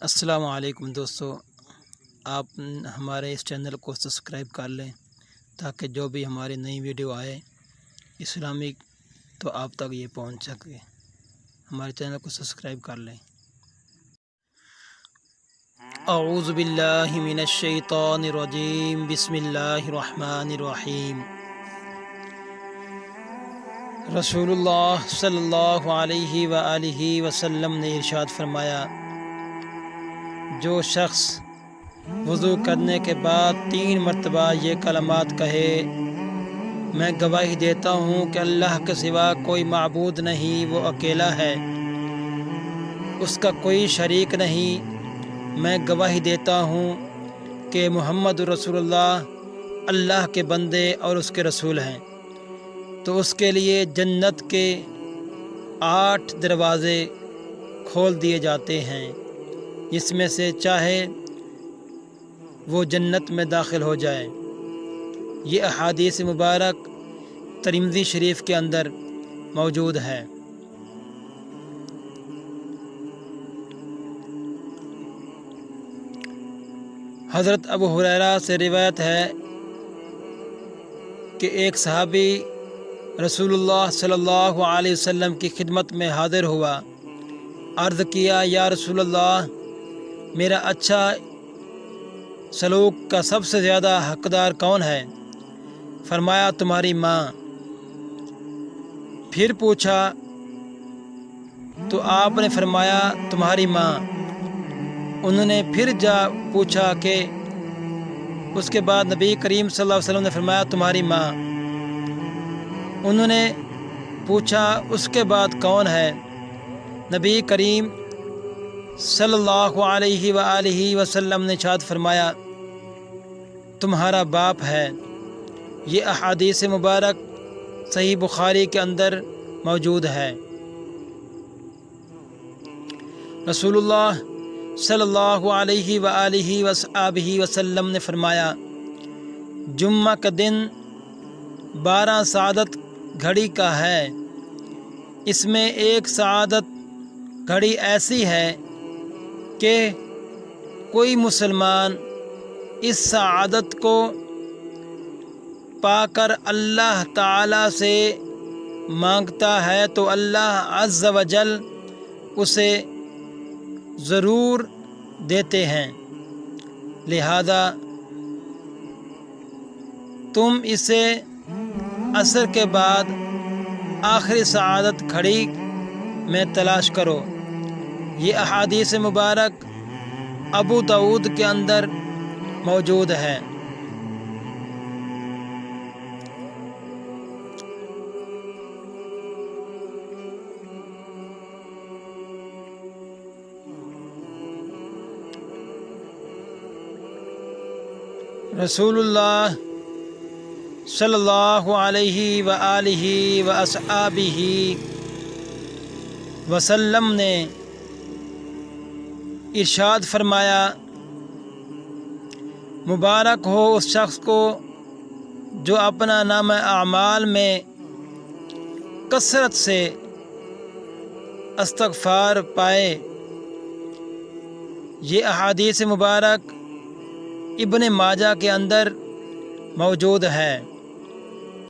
السلام علیکم دوستو، آپ ہمارے اس چینل کو سبسکرائب کر لیں تاکہ جو بھی ہماری نئی ویڈیو آئے اسلامک تو آپ تک یہ پہنچ سکے۔ ہمارے چینل کو سبسکرائب کر لیں۔ اعوذ باللہ من الشیطان الرجیم، بسم اللہ الرحمن الرحیم۔ رسول اللہ صلی اللہ علیہ وآلہ وسلم نے ارشاد فرمایا، جو شخص وضو کرنے کے بعد 3 مرتبہ یہ کلمات کہے، میں گواہی دیتا ہوں کہ اللہ کے سوا کوئی معبود نہیں، وہ اکیلا ہے، اس کا کوئی شریک نہیں، میں گواہی دیتا ہوں کہ محمد رسول اللہ اللہ کے بندے اور اس کے رسول ہیں، تو اس کے لیے جنت کے 8 دروازے کھول دیے جاتے ہیں، جس میں سے چاہے وہ جنت میں داخل ہو جائے۔ یہ احادیث مبارک ترمذی شریف کے اندر موجود ہے۔ حضرت ابو ہریرہ سے روایت ہے کہ ایک صحابی رسول اللہ صلی اللہ علیہ وسلم کی خدمت میں حاضر ہوا، عرض کیا، یا رسول اللہ، میرا اچھا سلوک کا سب سے زیادہ حقدار کون ہے؟ فرمایا، تمہاری ماں۔ پھر پوچھا تو آپ نے فرمایا، تمہاری ماں۔ انہوں نے پھر پوچھا کہ اس کے بعد نبی کریم صلی اللہ علیہ وسلم نے فرمایا، تمہاری ماں۔ انہوں نے پوچھا اس کے بعد کون ہے؟ نبی کریم صلی اللہ علیہ وآلہ وسلم نے ارشاد فرمایا، تمہارا باپ ہے۔ یہ احادیث مبارک صحیح بخاری کے اندر موجود ہے۔ رسول اللہ صلی اللہ علیہ وآلہ وسلم نے فرمایا، جمعہ کا دن 12 سعادت گھڑی کا ہے، اس میں ایک سعادت گھڑی ایسی ہے کہ کوئی مسلمان اس سعادت کو پا کر اللہ تعالیٰ سے مانگتا ہے تو اللہ عز و جل اسے ضرور دیتے ہیں، لہذا تم اسے عصر کے بعد آخری سعادت گھڑی میں تلاش کرو۔ یہ احادیث مبارک ابو داؤد کے اندر موجود ہے۔ رسول اللہ صلی اللہ علیہ وآلہ وصحبہ وسلم نے ارشاد فرمایا، مبارک ہو اس شخص کو جو اپنا نامہ اعمال میں کثرت سے استغفار پائے۔ یہ احادیث مبارک ابن ماجہ کے اندر موجود ہے۔